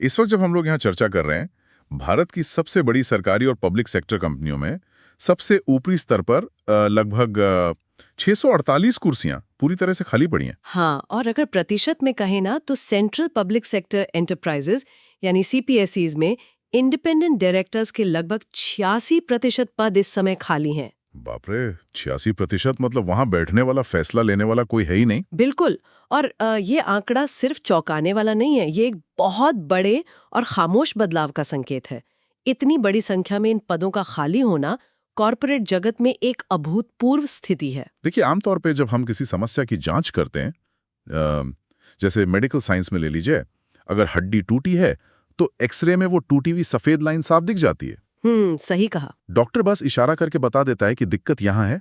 इस वक्त जब हम लोग यहाँ चर्चा कर रहे हैं, भारत की सबसे बड़ी सरकारी और पब्लिक सेक्टर कंपनियों में सबसे ऊपरी स्तर पर लगभग 648 कुर्सियां पूरी तरह से खाली पड़ी हैं। हाँ, और अगर प्रतिशत में कहें ना तो सेंट्रल पब्लिक सेक्टर एंटरप्राइजेज यानी सीपीएसईज में इंडिपेंडेंट डायरेक्टर्स के लगभग 86% पद इस समय खाली हैं। बाप रे, 86%! मतलब वहां बैठने वाला, फैसला लेने वाला कोई है ही नहीं। बिल्कुल। और ये आंकड़ा सिर्फ चौंकाने वाला नहीं है, ये एक बहुत बड़े और खामोश बदलाव का संकेत है। इतनी बड़ी संख्या में इन पदों का खाली होना कॉरपोरेट जगत में एक अभूतपूर्व स्थिति है। देखिए, आमतौर पे जब हम किसी समस्या की जांच करते हैं, जैसे मेडिकल साइंस में ले लीजिए, अगर हड्डी टूटी है तो एक्सरे में वो टूटी हुई सफेद लाइन साफ दिख जाती है। सही कहा। डॉक्टर बस इशारा करके बता देता है कि दिक्कत यहाँ है।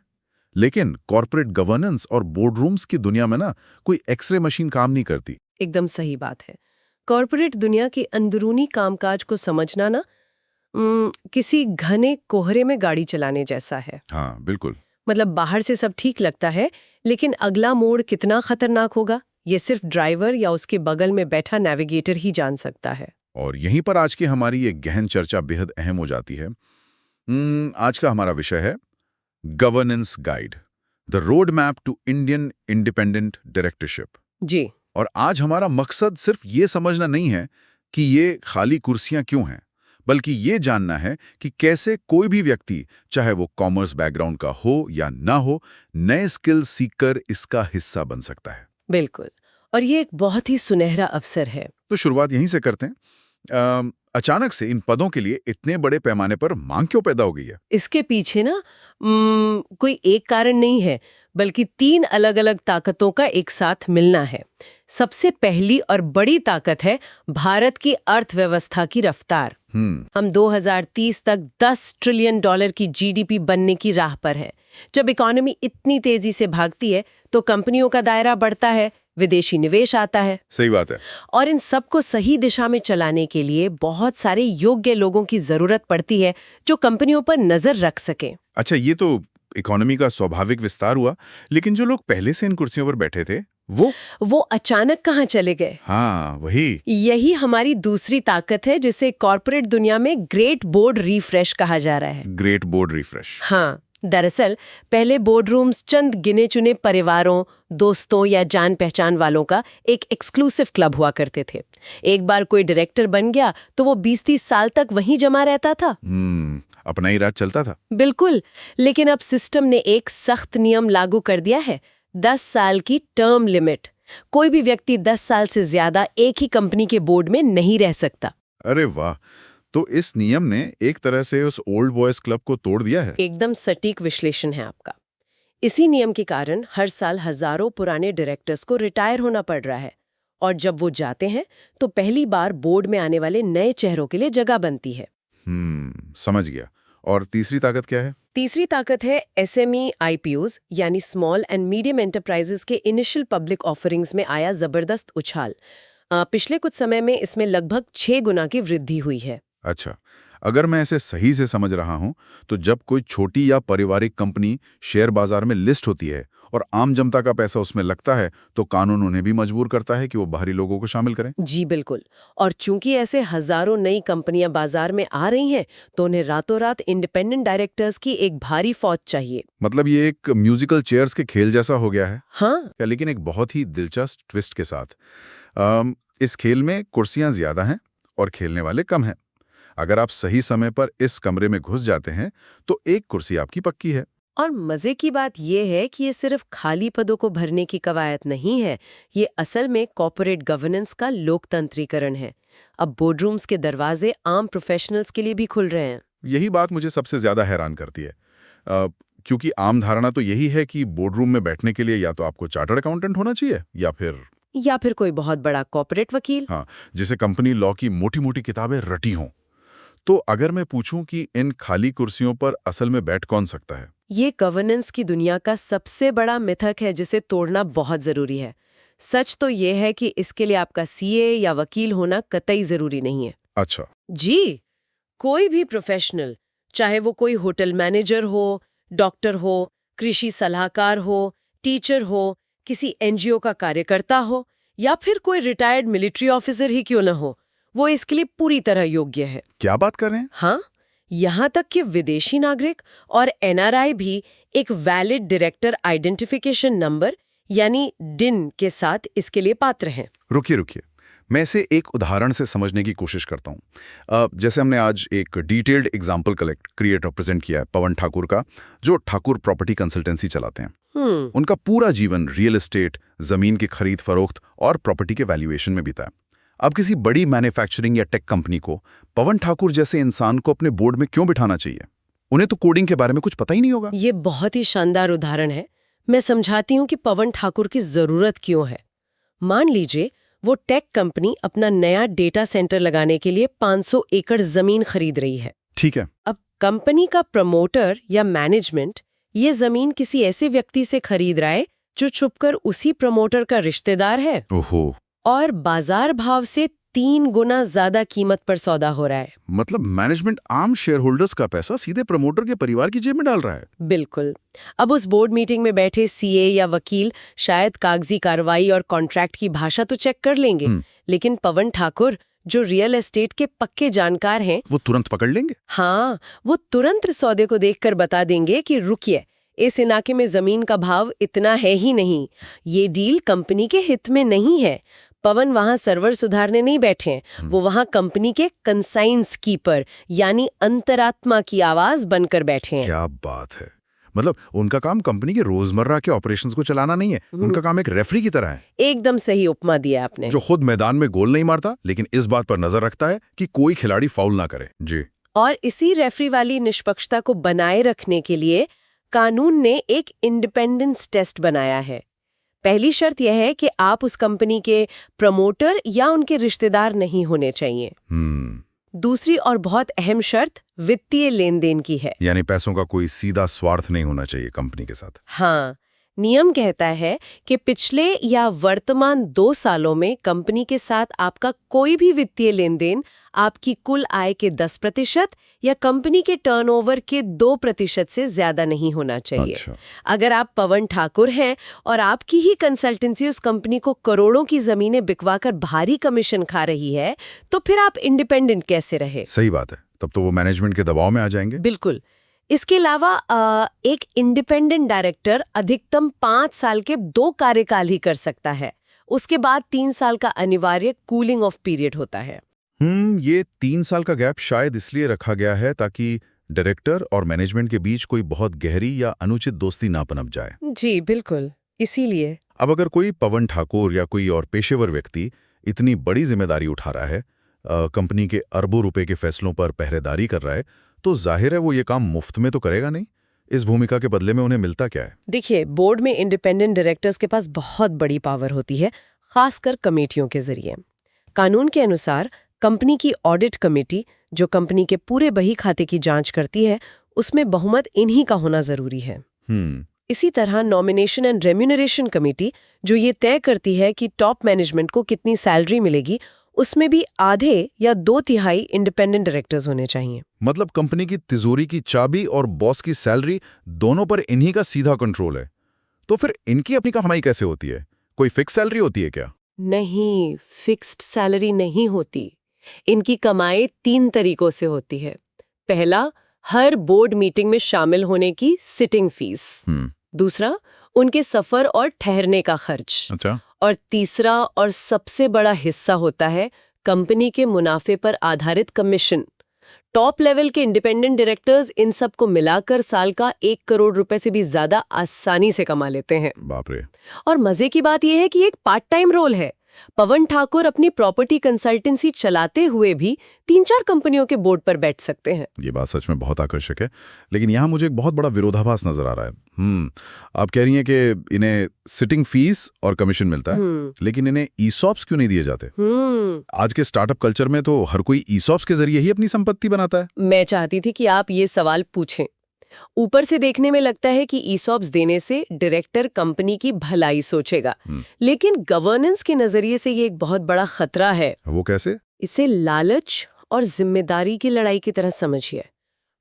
लेकिन कॉर्पोरेट गवर्नेंस और बोर्ड रूम्स की दुनिया में ना कोई एक्सरे मशीन काम नहीं करती। एकदम सही बात है। कॉरपोरेट दुनिया के अंदरूनी कामकाज को समझना ना किसी घने कोहरे में गाड़ी चलाने जैसा है। हाँ, बिल्कुल। मतलब बाहर से सब ठीक लगता है, लेकिन अगला मोड़ कितना खतरनाक होगा ये सिर्फ ड्राइवर या उसके बगल में बैठा नेविगेटर ही जान सकता है। और यहीं पर आज की हमारी ये गहन चर्चा बेहद अहम हो जाती है। आज का हमारा विषय है governance guide, the road map to Indian independent directorship. जी। और आज हमारा मकसद सिर्फ ये समझना नहीं है कि ये खाली कुर्सियां क्यों हैं, बल्कि ये जानना है कि कैसे कोई भी व्यक्ति, चाहे वो कॉमर्स बैकग्राउंड का हो या ना हो, नए स्किल्स सीखकर इसका हिस्सा बन सकता है। बिल्कुल। और ये एक बहुत ही सुनहरा अवसर है। तो शुरुआत यहीं से करते हैं। अचानक से इन पदों के लिए इतने बड़े पैमाने पर मांग क्यों पैदा हो गई है? इसके पीछे ना कोई एक कारण नहीं है, बल्कि 3 अलग-अलग ताकतों का एक साथ मिलना है। सबसे पहली और बड़ी ताकत है भारत की अर्थव्यवस्था की रफ्तार। हम 2030 तक $10 ट्रिलियन की जीडीपी बनने की राह पर है। जब इकोनॉमी इतनी तेजी से भागती है तो कंपनियों का दायरा बढ़ता है, विदेशी निवेश आता है। सही बात है। और इन सबको सही दिशा में चलाने के लिए बहुत सारे योग्य लोगों की जरूरत पड़ती है जो कंपनियों पर नजर रख सके। अच्छा, ये तो इकोनॉमी का स्वाभाविक विस्तार हुआ, लेकिन जो लोग पहले से इन कुर्सियों पर बैठे थे वो अचानक कहाँ चले गए? हाँ, वही। यही हमारी दूसरी ताकत है, जिसे कॉर्पोरेट दुनिया में ग्रेट बोर्ड रिफ्रेश कहा जा रहा है। Great board refresh. हाँ, दरअसल पहले बोर्ड रूम्स चंद गिने चुने परिवारों, दोस्तों या जान पहचान वालों का एक एक्सक्लूसिव क्लब हुआ करते थे। एक बार कोई डायरेक्टर बन गया तो वो 20-30 साल तक वहीं जमा रहता था। अपना ही राज चलता था। बिल्कुल। लेकिन अब सिस्टम ने एक सख्त नियम लागू कर दिया है, 10 साल की टर्म लिमिट। कोई भी व्यक्ति 10 साल से ज्यादा एक ही कंपनी के बोर्ड में नहीं रह सकता। अरे वाह! तो इस नियम ने एक तरह से उस ओल्ड बॉयज क्लब को तोड़ दिया है। एकदम सटीक विश्लेषण है आपका। इसी नियम के कारण हर साल हजारों पुराने डायरेक्टर्स को रिटायर होना पड़ रहा है, और जब वो जाते हैं तो पहली बार बोर्ड में आने वाले नए चेहरों के लिए जगह बनती है। समझ गया। और तीसरी ताकत क्या है? तीसरी ताकत है एसएमई आईपीओज यानी स्मॉल एंड मीडियम एंटरप्राइजेस के इनिशियल पब्लिक ऑफरिंग्स में आया जबरदस्त उछाल। पिछले कुछ समय में इसमें लगभग 6 गुना की वृद्धि हुई है। अच्छा, अगर मैं इसे सही से समझ रहा हूं, तो जब कोई छोटी या पारिवारिक कंपनी शेयर बाजार में लिस्ट होती है और आम जनता का पैसा उसमें लगता है, तो कानून उन्हें भी मजबूर करता है कि वो बाहरी लोगों को शामिल करें। जी बिल्कुल। और चूंकि ऐसे हजारों नई कंपनियां बाजार में आ रही हैं, तो उन्हें रातों रात इंडिपेंडेंट डायरेक्टर्स की एक भारी फौज चाहिए। मतलब ये एक म्यूजिकल चेयर्स के खेल जैसा हो गया है। हाँ, लेकिन एक बहुत ही दिलचस्प ट्विस्ट के साथ। इस खेल में कुर्सियां ज्यादा हैं और खेलने वाले कम हैं। अगर आप सही समय पर इस कमरे में घुस जाते हैं तो एक कुर्सी आपकी पक्की है। और मजे की बात यह है कि ये सिर्फ खाली पदों को भरने की कवायद नहीं है, ये असल में कॉर्पोरेट गवर्नेंस का लोकतंत्रीकरण है। अब बोर्डरूम्स के दरवाजे आम प्रोफेशनल्स के लिए भी खुल रहे हैं। यही बात मुझे सबसे ज्यादा हैरान करती है, क्योंकि आम धारणा तो यही है कि बोर्डरूम में बैठने के लिए या तो आपको चार्टर्ड अकाउंटेंट होना चाहिए या फिर कोई बहुत बड़ा कॉर्पोरेट वकील। हाँ, जिसे कंपनी लॉ की मोटी मोटी किताबें रटी हों। तो अगर मैं पूछूं कि इन खाली कुर्सियों पर असल में बैठ कौन सकता है? ये गवर्नेंस की दुनिया का सबसे बड़ा मिथक है, जिसे तोड़ना बहुत जरूरी है। सच तो ये है कि इसके लिए आपका सीए या वकील होना कतई जरूरी नहीं है। अच्छा। जी, कोई भी प्रोफेशनल, चाहे वो कोई होटल मैनेजर हो, डॉक्टर हो, कृषि सलाहकार हो, टीचर हो, किसी एनजीओ का कार्यकर्ता हो या फिर कोई रिटायर्ड मिलिट्री ऑफिसर ही क्यों न हो, वो इसके लिए पूरी तरह योग्य है। क्या बात कर रहे हैं? हाँ, यहाँ तक कि विदेशी नागरिक और एनआरआई भी एक वैलिड डायरेक्टर आइडेंटिफिकेशन नंबर यानी डिन के साथ इसके लिए पात्र हैं। रुकिए, मैं इसे एक उदाहरण से समझने की कोशिश करता हूँ। जैसे हमने आज एक डिटेल्ड एग्जाम्पल क्रिएट और प्रेजेंट किया है पवन ठाकुर का, जो ठाकुर प्रॉपर्टी कंसल्टेंसी चलाते हैं। उनका पूरा जीवन रियल एस्टेट, जमीन की खरीद फरोख्त और प्रॉपर्टी के वैल्यूएशन में बीता है। अब किसी बड़ी मैन्युफैक्चरिंग या टेक कंपनी को पवन ठाकुर जैसे इंसान को अपने बोर्ड में क्यों बिठाना चाहिए? उन्हें तो कोडिंग के बारे में कुछ पता ही नहीं होगा। ये बहुत ही शानदार उदाहरण है। मैं समझाती हूँ कि पवन ठाकुर की जरूरत क्यों है। मान लीजिए वो टेक कंपनी अपना नया डेटा सेंटर लगाने के लिए 500 एकड़ जमीन खरीद रही है। ठीक है। अब कंपनी का प्रमोटर या मैनेजमेंट ये जमीन किसी ऐसे व्यक्ति से खरीद रहा है जो छुपकर उसी प्रमोटर का रिश्तेदार है। ओहो। और बाजार भाव से 3 गुना ज्यादा कीमत पर सौदा हो रहा है। मतलब मैनेजमेंट आम शेयर होल्डर्स का पैसा सीधे प्रमोटर के परिवार की जेब में डाल रहा है। बिल्कुल। अब उस बोर्ड मीटिंग में बैठे सीए या वकील शायद कागजी कार्रवाई और कॉन्ट्रैक्ट की भाषा तो चेक कर लेंगे, लेकिन पवन ठाकुर जो रियल एस्टेट के पक्के जानकार हैं, वो तुरंत पकड़ लेंगे। हाँ, वो तुरंत सौदे को देखकर बता देंगे कि रुकिए, इस इलाके में जमीन का भाव इतना है ही नहीं, ये डील कंपनी के हित में नहीं है। पवन वहां सर्वर सुधारने नहीं बैठे हैं, वो वहां कंपनी के कंसाइंस कीपर यानी अंतरात्मा की आवाज बनकर बैठे हैं। क्या बात है। मतलब उनका काम कंपनी के रोजमर्रा के ऑपरेशंस को चलाना नहीं है, उनका काम एक रेफरी की तरह है। एकदम सही उपमा दिया आपने। जो खुद मैदान में गोल नहीं मारता, लेकिन इस बात पर नजर रखता है कि कोई खिलाड़ी फाउल ना करे। जी। और इसी रेफरी वाली निष्पक्षता को बनाए रखने के लिए कानून ने एक इंडिपेंडेंस टेस्ट बनाया है। पहली शर्त यह है कि आप उस कंपनी के प्रमोटर या उनके रिश्तेदार नहीं होने चाहिए। दूसरी और बहुत अहम शर्त वित्तीय लेन देन की है, यानी पैसों का कोई सीधा स्वार्थ नहीं होना चाहिए कंपनी के साथ। हाँ, नियम कहता है कि पिछले या वर्तमान 2 सालों में कंपनी के साथ आपका कोई भी वित्तीय लेन देन आपकी कुल आय के 10% या कंपनी के टर्नओवर के 2% से ज्यादा नहीं होना चाहिए। अच्छा। अगर आप पवन ठाकुर हैं और आपकी ही कंसल्टेंसी उस कंपनी को करोड़ों की जमीनें बिकवाकर भारी कमीशन खा रही है, तो फिर आप इंडिपेंडेंट कैसे रहे? सही बात है, तब तो वो मैनेजमेंट के दबाव में आ जाएंगे। बिल्कुल। इसके अलावा एक इंडिपेंडेंट डायरेक्टर अधिकतम 5 साल के 2 कार्यकाल ही कर सकता है। उसके बाद 3 साल का अनिवार्य कूलिंग ऑफ पीरियड होता है। ये 3 साल का गैप शायद इसलिए रखा गया है ताकि डायरेक्टर और मैनेजमेंट के बीच कोई बहुत गहरी या अनुचित दोस्ती ना पनप जाए। जी बिल्कुल, इसीलिए। अब अगर कोई पवन ठाकुर या कोई और पेशेवर व्यक्ति इतनी बड़ी जिम्मेदारी उठा रहा है, कंपनी के अरबों रुपए के फैसलों पर पहरेदारी कर रहा है, तो जाहिर है वो ये काम मुफ्त में तो करेगा नहीं। इस भूमिका के बदले में उन्हें मिलता क्या है? देखिए, बोर्ड में इंडिपेंडेंट डायरेक्टर्स के पास बहुत बड़ी पावर होती है, खासकर कमेटियों के जरिए। कानून के अनुसार कंपनी की ऑडिट कमेटी, जो कंपनी के पूरे बही खाते की जांच करती है, उसमें बहुमत इन्हीं का होना जरूरी है। इसी तरह नॉमिनेशन एंड रेम्यूनरेशन कमेटी, जो ये तय करती है कि टॉप मैनेजमेंट को कितनी सैलरी मिलेगी, उसमें भी आधे या 2/3 इंडिपेंडेंट डायरेक्टर्स होने चाहिए। मतलब कंपनी की तिजोरी की चाबी और बॉस की सैलरी दोनों पर इन्हीं का सीधा कंट्रोल है। तो फिर इनकी अपनी कमाई कैसे होती है? कोई फिक्स सैलरी होती है क्या? नहीं, फिक्स्ड सैलरी नहीं होती। इनकी कमाई 3 तरीकों से होती है। पहला, हर बोर्ड मीटिंग में शामिल होने की सिटिंग फीस। दूसरा, उनके सफर और ठहरने का खर्च। अच्छा। और तीसरा और सबसे बड़ा हिस्सा होता है कंपनी के मुनाफे पर आधारित कमीशन। टॉप लेवल के इंडिपेंडेंट डायरेक्टर्स इन सब को मिलाकर साल का 1 करोड़ रुपए से भी ज्यादा आसानी से कमा लेते हैं। बाप रे। और मजे की बात यह है कि एक पार्ट टाइम रोल है। पवन ठाकुर अपनी प्रॉपर्टी कंसल्टेंसी चलाते हुए भी 3-4 कंपनियों के बोर्ड पर बैठ सकते हैं। ये बात सच में बहुत आकर्षक है, लेकिन यहाँ मुझे एक बहुत बड़ा विरोधाभास नजर आ रहा है। आप कह रही हैं कि इन्हें सिटिंग फीस और कमीशन मिलता है, लेकिन इन्हें ईसॉप्स क्यों नहीं दिए जाते? आज के स्टार्टअप कल्चर में तो हर कोई ईसॉप्स के जरिए ही अपनी संपत्ति बनाता है। मैं चाहती थी कि आप ये सवाल पूछें। ऊपर से देखने में लगता है कि ईसॉप्स देने से डायरेक्टर कंपनी की भलाई सोचेगा, लेकिन गवर्नेंस के नजरिए से ये एक बहुत बड़ा खतरा है। वो कैसे? इसे लालच और जिम्मेदारी की लड़ाई की तरह समझिए।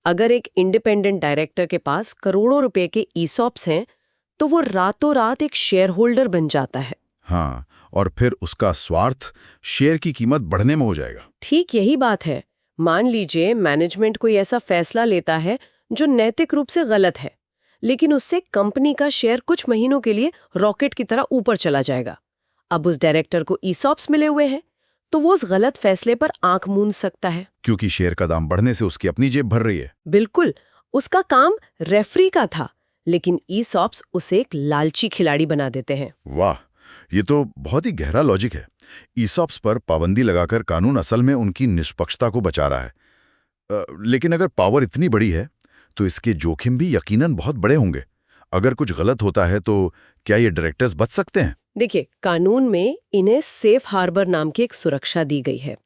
अगर एक इंडिपेंडेंट डायरेक्टर के पास करोड़ों रुपए के ईसॉप्स हैं, तो वो रातों रात एक शेयर होल्डर बन जाता है। हाँ, और फिर उसका स्वार्थ शेयर की कीमत बढ़ने में हो जाएगा। ठीक यही बात है। मान लीजिए मैनेजमेंट कोई ऐसा फैसला लेता है जो नैतिक रूप से गलत है, लेकिन उससे कंपनी का शेयर कुछ महीनों के लिए रॉकेट की तरह ऊपर चला जाएगा। अब उस डायरेक्टर को ईसॉप्स मिले हुए हैं, तो वो उस गलत फैसले पर आंख मूंद सकता है। क्योंकि शेयर का दाम बढ़ने से उसकी अपनी जेब भर रही है। बिल्कुल, उसका काम रेफरी का था, लेकिन ईसॉप्स उसे एक लालची खिलाड़ी बना देते हैं। वाह, ये तो बहुत ही गहरा लॉजिक है। ईसॉप्स पर पाबंदी लगाकर कानून असल में उनकी निष्पक्षता को बचा रहा है। लेकिन अगर पावर इतनी बड़ी है तो इसके जोखिम भी यकीनन बहुत बड़े होंगे। अगर कुछ गलत होता है तो क्या ये डायरेक्टर्स बच सकते हैं? देखिए, कानून में इन्हें सेफ हार्बर नाम की एक सुरक्षा दी गई है।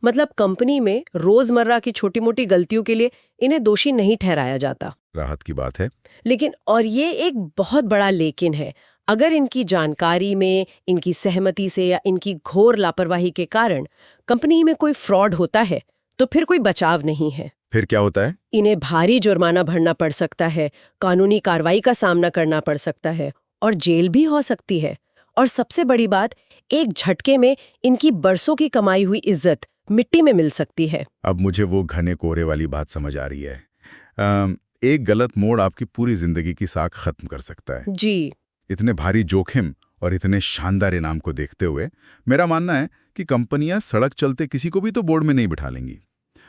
मतलब कंपनी में रोजमर्रा की छोटी मोटी गलतियों के लिए इन्हें दोषी नहीं ठहराया जाता। राहत की बात है। लेकिन और ये एक बहुत बड़ा लेकिन है, अगर इनकी जानकारी में, इनकी सहमति से या इनकी घोर लापरवाही के कारण कंपनी में कोई फ्रॉड होता है तो फिर कोई बचाव नहीं है। फिर क्या होता है? इन्हें भारी जुर्माना भरना पड़ सकता है, कानूनी कार्रवाई का सामना करना पड़ सकता है और जेल भी हो सकती है। और सबसे बड़ी बात, एक झटके में इनकी बरसों की कमाई हुई इज्जत मिट्टी में मिल सकती है। अब मुझे वो घने कोरे वाली बात समझ आ रही है। एक गलत मोड़ आपकी पूरी जिंदगी की साख खत्म कर सकता है। जी। इतने भारी जोखिम और इतने शानदार इनाम को देखते हुए मेरा मानना है कि कंपनियां सड़क चलते किसी को भी तो बोर्ड में नहीं बिठा लेंगी।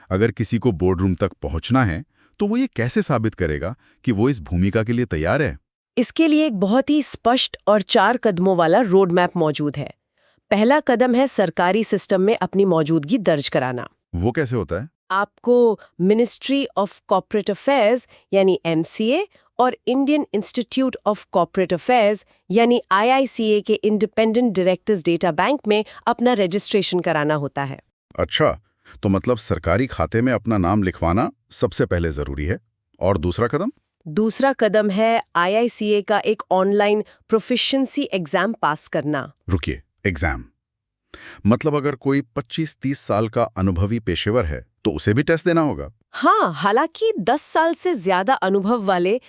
अगर किसी को बोर्ड रूम तक पहुंचना है तो वो ये कैसे साबित करेगा कि वो इस भूमिका के लिए तैयार है? इसके लिए एक बहुत ही स्पष्ट और 4 कदमों वाला रोड मैप मौजूद है। पहला कदम है सरकारी सिस्टम में अपनी मौजूदगी दर्ज कराना। वो कैसे होता है? आपको मिनिस्ट्री ऑफ कॉर्पोरेट अफेयर्स यानी MCA और Indian institute of corporate affairs यानी IICA के इंडिपेंडेंट डायरेक्टर्स डेटा बैंक में अपना रजिस्ट्रेशन कराना होता है। अच्छा, तो मतलब सरकारी खाते में अपना नाम लिखवाना सबसे पहले जरूरी है। और दूसरा कदम? दूसरा कदम है IICA का एक ऑनलाइन प्रोफिशिएंसी एग्जाम पास करना। रुकिए, एग्जाम मतलब अगर कोई 25-30 साल का अनुभवी पेशेवर है तो उसे भी टेस्ट देना होगा? हाँ, हालांकि 10 साल से ज्यादा अनुभव वाले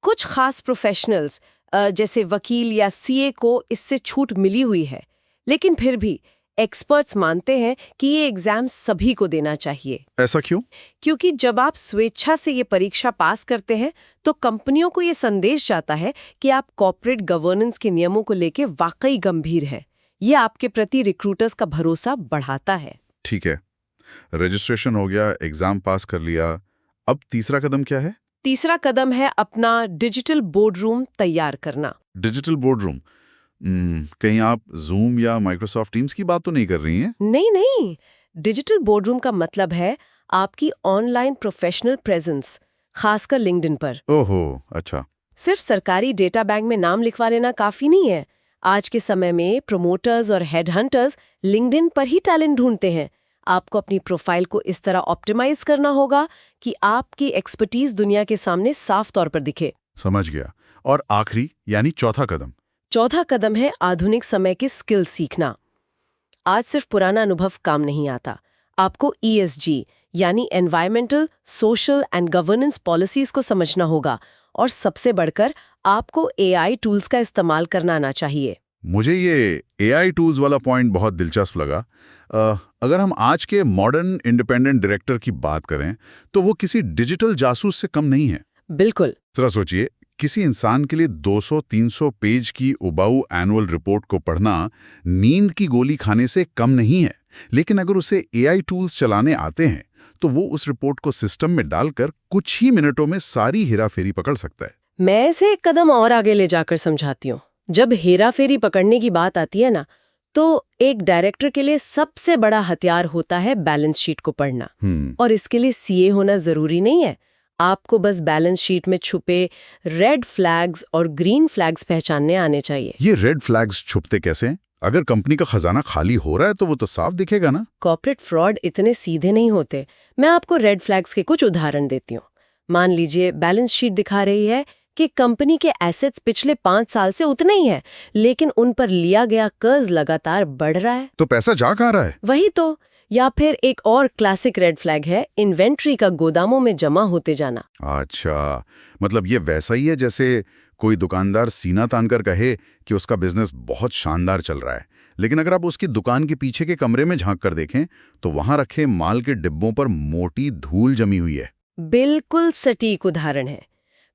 कुछ खास प्रोफेशनल्स जैसे वकील या CA को इससे छूट मिली हुई है, लेकिन फिर भी एक्सपर्ट्स मानते हैं कि ये एग्जाम सभी को देना चाहिए। ऐसा क्यों? क्योंकि जब आप स्वेच्छा से ये परीक्षा पास करते हैं तो कंपनियों को ये संदेश जाता है कि आप कॉर्पोरेट गवर्नेंस के नियमों को लेकर वाकई गंभीर हैं। ये आपके प्रति रिक्रूटर्स का भरोसा बढ़ाता है। ठीक है, रजिस्ट्रेशन हो गया, एग्जाम पास कर लिया, अब तीसरा कदम क्या है? तीसरा कदम है अपना डिजिटल बोर्ड रूम तैयार करना। Digital board room? कहीं आप जूम या माइक्रोसॉफ्ट टीम्स की बात तो नहीं कर रही हैं? नहीं नहीं, डिजिटल बोर्ड रूम का मतलब है आपकी ऑनलाइन प्रोफेशनल प्रेजेंस, खासकर लिंक्डइन पर। ओहो, अच्छा। सिर्फ सरकारी डेटा बैंक में नाम लिखवा लेना काफी नहीं है। आज के समय में प्रमोटर्स और हेडहंटर्स लिंक्डइन पर ही टैलेंट ढूंढते हैं। आपको अपनी प्रोफाइल को इस तरह ऑप्टिमाइज करना होगा कि आपकी एक्सपर्टीज दुनिया के सामने साफ तौर पर दिखे। समझ गया। और आखिरी यानी चौथा कदम? चौथा कदम है आधुनिक समय के स्किल सीखना। आज सिर्फ पुराना अनुभव काम नहीं आता। आपको ESG यानी environmental, social and governance policies को समझना होगा और सबसे बढ़कर आपको AI टूल्स का इस्तेमाल करना आना चाहिए। मुझे ये AI टूल्स वाला पॉइंट बहुत दिलचस्प लगा। अगर हम आज के मॉडर्न इंडिपेंडेंट डायरेक्टर की बात करें तो वो किसी डिजिटल जासूस से कम नहीं है। बिल्कुल। जरा सोचिए, किसी इंसान के लिए 200-300 पेज की उबाऊ एनुअल रिपोर्ट को पढ़ना नींद की गोली खाने से कम नहीं है। लेकिन अगर उसे AI टूल्स चलाने आते हैं तो वो उस रिपोर्ट को सिस्टम में डालकर कुछ ही मिनटों में सारी हेराफेरी पकड़ सकता है। मैं इसे एक कदम और आगे ले जाकर समझाती हूँ। जब हेराफेरी पकड़ने की बात आती है ना, तो एक डायरेक्टर के लिए सबसे बड़ा हथियार होता है बैलेंस शीट को पढ़ना। और इसके लिए CA होना जरूरी नहीं है। आपको बस बैलेंस शीट में छुपे रेड फ्लैग्स और ग्रीन फ्लैग्स पहचानने आने चाहिए। ये रेड फ्लैग्स छुपते कैसे हैं? अगर कंपनी का खजाना खाली हो रहा है तो वो तो साफ दिखेगा ना। कॉर्पोरेट फ्रॉड इतने सीधे नहीं होते। मैं आपको रेड फ्लैग्स के कुछ उदाहरण देती हूँ। मान लीजिए बैलेंस शीट दिखा रही है कि कंपनी के एसेट्स पिछले 5 साल से उतने ही हैं, लेकिन उन पर लिया गया कर्ज लगातार बढ़ रहा है। तो पैसा जा कहाँ रहा है? वही तो। या फिर एक और क्लासिक रेड फ्लैग है इन्वेंट्री का गोदामों में जमा होते जाना। अच्छा, मतलब ये वैसा ही है जैसे कोई दुकानदार सीना तानकर कहे कि उसका बिजनेस बहुत शानदार चल रहा है, लेकिन अगर आप उसकी दुकान के पीछे के कमरे में झांक कर देखें तो वहां रखे माल के डिब्बों पर मोटी धूल जमी हुई है। बिल्कुल सटीक उदाहरण है।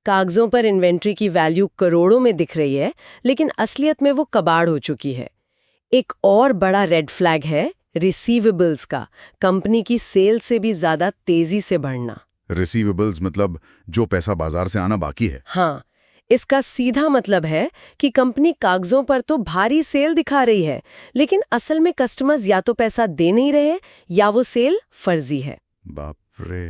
कागजों पर इन्वेंट्री की वैल्यू करोड़ों में दिख रही है, लेकिन असलियत में वो कबाड़ हो चुकी है। एक और बड़ा रेड फ्लैग है रिसीवेबल्स का, कंपनी की सेल से भी ज्यादा तेजी से बढ़ना। रिसीवेबल्स मतलब जो पैसा बाजार से आना बाकी है। हाँ, इसका सीधा मतलब है कि कंपनी कागजों पर तो भारी सेल दिखा रही है, लेकिन असल में कस्टमर्स या तो पैसा दे नहीं रहे या वो सेल फर्जी है। बाप रे।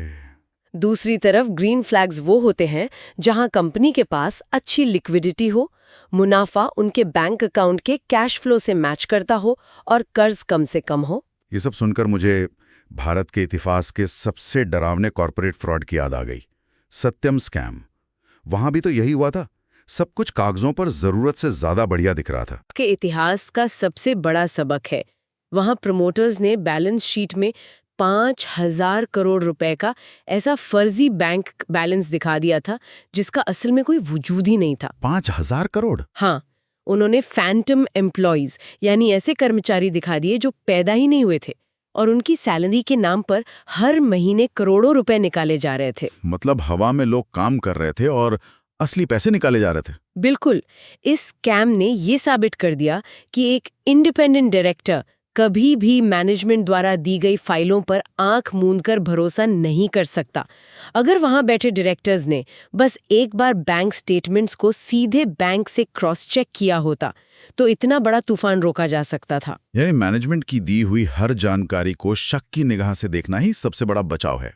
दूसरी तरफ ग्रीन फ्लैग्स वो होते हैं जहां कंपनी के पास अच्छी लिक्विडिटी हो, मुनाफा उनके बैंक अकाउंट के कैश फ्लो से मैच करता हो और कर्ज कम से कम हो। ये सब सुनकर मुझे भारत के इतिहास के सबसे डरावने कॉर्पोरेट फ्रॉड की याद आ गई, सत्यम स्कैम। वहां भी तो यही हुआ था, सब कुछ कागजों पर जरूरत से ज्यादा बढ़िया दिख रहा था। के इतिहास का सबसे बड़ा सबक है, वहां प्रमोटर्स ने बैलेंस शीट में 5,000 करोड़ रुपए का ऐसा फर्जी बैंक बैलेंस दिखा दिया था जिसका असल में कोई वजूद ही नहीं था। 5,000 करोड़? हाँ, उन्होंने फैंटम एम्प्लॉइज यानी ऐसे कर्मचारी दिखा दिए जो पैदा ही नहीं हुए थे और उनकी सैलरी के नाम पर हर महीने करोड़ों रुपए निकाले जा रहे थे। मतलब हवा में लोग काम कर रहे थे और असली पैसे निकाले जा रहे थे। बिल्कुल। इस स्कैम ने ये साबित कर दिया कि एक इंडिपेंडेंट डायरेक्टर कभी भी मैनेजमेंट द्वारा दी गई फाइलों पर आंख मूंदकर भरोसा नहीं कर सकता। अगर वहां बैठे डायरेक्टर्स ने बस एक बार बैंक स्टेटमेंट्स को सीधे बैंक से क्रॉस चेक किया होता तो इतना बड़ा तूफान रोका जा सकता था। यानी मैनेजमेंट की दी हुई हर जानकारी को शक की निगाह से देखना ही सबसे बड़ा बचाव है।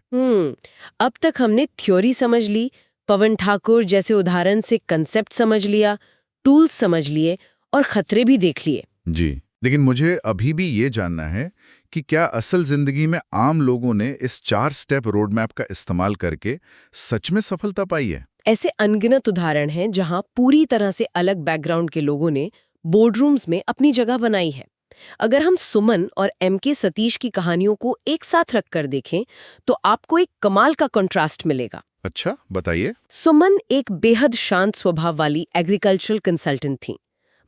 अब तक हमने थ्योरी समझ ली, पवन ठाकुर जैसे उदाहरण से कंसेप्ट समझ लिया, टूल्स समझ लिए और खतरे भी देख लिए। जी, लेकिन मुझे अभी भी ये जानना है कि क्या असल जिंदगी में आम लोगों ने इस 4 स्टेप रोड मैप का इस्तेमाल करके सच में सफलता पाई है? ऐसे अनगिनत उदाहरण हैं जहां पूरी तरह से अलग बैकग्राउंड के लोगों ने बोर्डरूम्स में अपनी जगह बनाई है। अगर हम सुमन और एमके सतीश की कहानियों को एक साथ रखकर देखें तो आपको एक कमाल का कंट्रास्ट मिलेगा। अच्छा, बताइए। सुमन एक बेहद शांत स्वभाव वाली एग्रीकल्चरल कंसल्टेंट थी।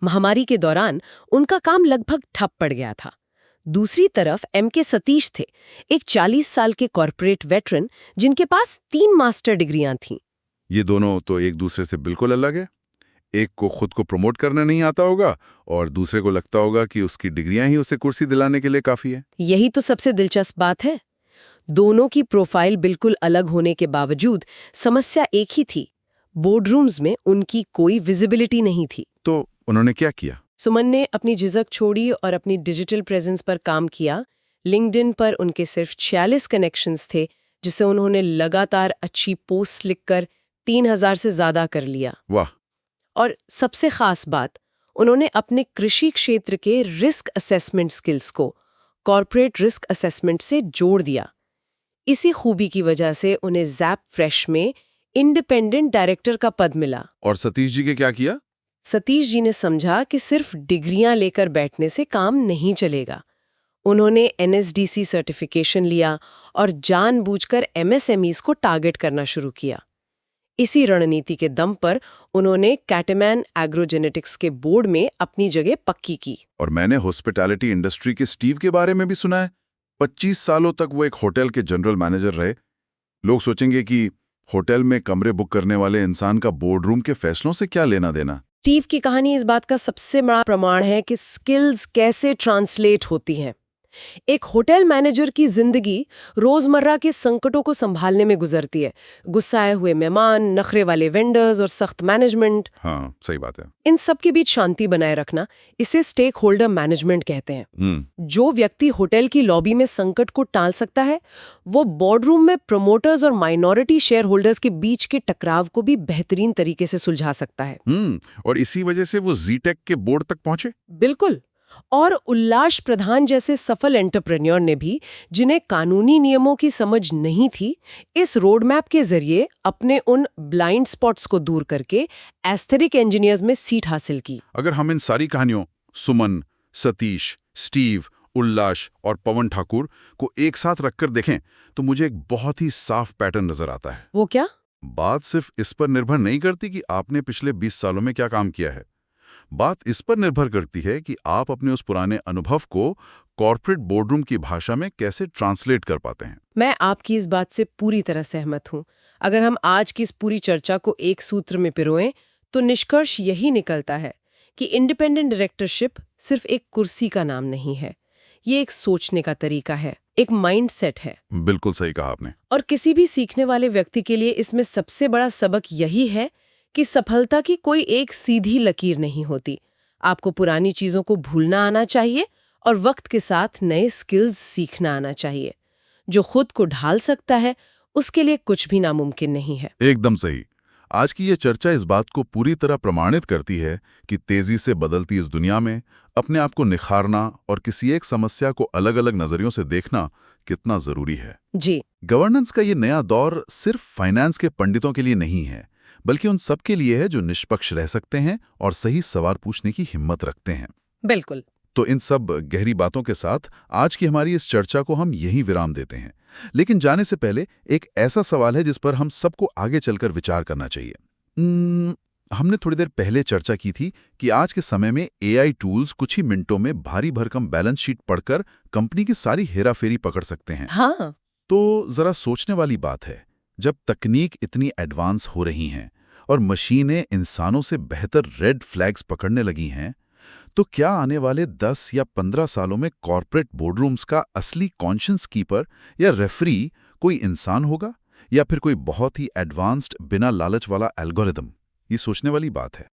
महामारी के दौरान उनका काम लगभग ठप पड़ गया था। दूसरी तरफ एमके सतीश थे, एक 40 साल के कॉर्पोरेट वेटरन जिनके पास 3 मास्टर डिग्रियां थीं। ये दोनों तो एक दूसरे से बिल्कुल अलग है। एक को खुद को प्रमोट करना नहीं आता होगा और दूसरे को लगता होगा कि उसकी डिग्रियां ही उसे कुर्सी दिलाने के लिए काफी है। यही तो सबसे दिलचस्प बात है। दोनों की प्रोफाइल बिल्कुल अलग होने के बावजूद समस्या एक ही थी, बोर्डरूम्स में उनकी कोई विजिबिलिटी नहीं थी। तो उन्होंने क्या किया? सुमन ने अपनी झिझक छोड़ी और अपनी डिजिटल प्रेजेंस पर काम किया। लिंक्डइन पर उनके सिर्फ 46 कनेक्शंस थे, जिसे उन्होंने लगातार अच्छी पोस्ट लिखकर 3,000 से ज्यादा कर लिया। वाह। और सबसे खास बात, उन्होंने अपने कृषि क्षेत्र के रिस्क असेसमेंट स्किल्स को कॉर्पोरेट रिस्क असेसमेंट से जोड़ दिया। इसी खूबी की वजह से उन्हें ज़ैप फ्रेश में इंडिपेंडेंट डायरेक्टर का पद मिला। और सतीश जी के क्या किया? सतीश जी ने समझा कि सिर्फ डिग्रियां लेकर बैठने से काम नहीं चलेगा। उन्होंने एनएसडीसी सर्टिफिकेशन लिया और जानबूझकर एमएसएमईज को टारगेट करना शुरू किया। इसी रणनीति के दम पर उन्होंने कैटमैन एग्रोजेनेटिक्स के बोर्ड में अपनी जगह पक्की की। और मैंने हॉस्पिटैलिटी इंडस्ट्री के स्टीव के बारे में भी सुना है। 25 सालों तक वो एक होटल के जनरल मैनेजर रहे। लोग सोचेंगे कि होटल में कमरे बुक करने वाले इंसान का बोर्डरूम के फैसलों से क्या लेना देना। स्टीव की कहानी इस बात का सबसे बड़ा प्रमाण है कि स्किल्स कैसे ट्रांसलेट होती हैं। एक होटल मैनेजर की जिंदगी रोजमर्रा के संकटों को संभालने में गुजरती है। गुस्साए हुए मेहमान, नखरे वाले वेंडर्स और सख्त मैनेजमेंट। हाँ, सही बात है। इन सब के बीच शांति बनाए रखना, इसे स्टेक होल्डर मैनेजमेंट कहते हैं। जो व्यक्ति होटल की लॉबी में संकट को टाल सकता है, वो बोर्डरूम में प्रमोटर्स और माइनॉरिटी शेयर होल्डर्स के बीच के टकराव को भी बेहतरीन तरीके से सुलझा सकता है। और इसी वजह से वो जीटेक के बोर्ड तक पहुंचे। बिल्कुल। और उल्लास प्रधान जैसे सफल एंटरप्रेन्योर ने भी, जिन्हें कानूनी नियमों की समझ नहीं थी, इस रोड मैप के जरिए अपने उन ब्लाइंड स्पॉट्स को दूर करके एस्थेटिक इंजीनियर्स में सीट हासिल की। अगर हम इन सारी कहानियों, सुमन, सतीश, स्टीव, उल्लास और पवन ठाकुर को एक साथ रखकर देखें तो मुझे एक बहुत ही साफ पैटर्न नजर आता है। वो क्या? बात सिर्फ इस पर निर्भर नहीं करती कि आपने पिछले 20 सालों में क्या काम किया है, बात इस पर निर्भर करती है कि आप अपने उस पुराने अनुभव को कॉर्पोरेट बोर्डरूम की भाषा में कैसे ट्रांसलेट कर पाते हैं। मैं आपकी इस बात से पूरी तरह सहमत हूँ। अगर हम आज की इस पूरी चर्चा को एक सूत्र में पिरोएं, तो निष्कर्ष यही निकलता है कि इंडिपेंडेंट डायरेक्टरशिप सिर्फ एक कुर्सी का नाम नहीं है। ये एक सोचने का तरीका है, एक माइंडसेट है। बिल्कुल सही कहा आपने। और किसी भी सीखने वाले व्यक्ति के लिए इसमें सबसे बड़ा सबक यही है कि सफलता की कोई एक सीधी लकीर नहीं होती। आपको पुरानी चीजों को भूलना आना चाहिए और वक्त के साथ नए स्किल्स सीखना आना चाहिए। जो खुद को ढाल सकता है, उसके लिए कुछ भी नामुमकिन नहीं है। एकदम सही। आज की ये चर्चा इस बात को पूरी तरह प्रमाणित करती है कि तेजी से बदलती इस दुनिया में अपने आप को निखारना और किसी एक समस्या को अलग-अलग नजरियों से देखना कितना जरूरी है। जी, गवर्नेंस का ये नया दौर सिर्फ फाइनेंस के पंडितों के लिए नहीं है, बल्कि उन सब के लिए है जो निष्पक्ष रह सकते हैं और सही सवाल पूछने की हिम्मत रखते हैं। बिल्कुल। तो इन सब गहरी बातों के साथ आज की हमारी इस चर्चा को हम यहीं विराम देते हैं। लेकिन जाने से पहले एक ऐसा सवाल है जिस पर हम सबको आगे चलकर विचार करना चाहिए। हमने थोड़ी देर पहले चर्चा की थी कि आज के समय में एआई टूल्स कुछ ही मिनटों में भारी भरकम बैलेंस शीट पढ़कर कंपनी की सारी हेराफेरी पकड़ सकते हैं। हाँ, तो जरा सोचने वाली बात है, जब तकनीक इतनी एडवांस हो रही हैं और मशीनें इंसानों से बेहतर रेड फ्लैग्स पकड़ने लगी हैं, तो क्या आने वाले 10 या 15 सालों में कॉर्पोरेट बोर्डरूम्स का असली कॉन्शियस कीपर या रेफरी कोई इंसान होगा या फिर कोई बहुत ही एडवांस्ड बिना लालच वाला एल्गोरिदम? ये सोचने वाली बात है।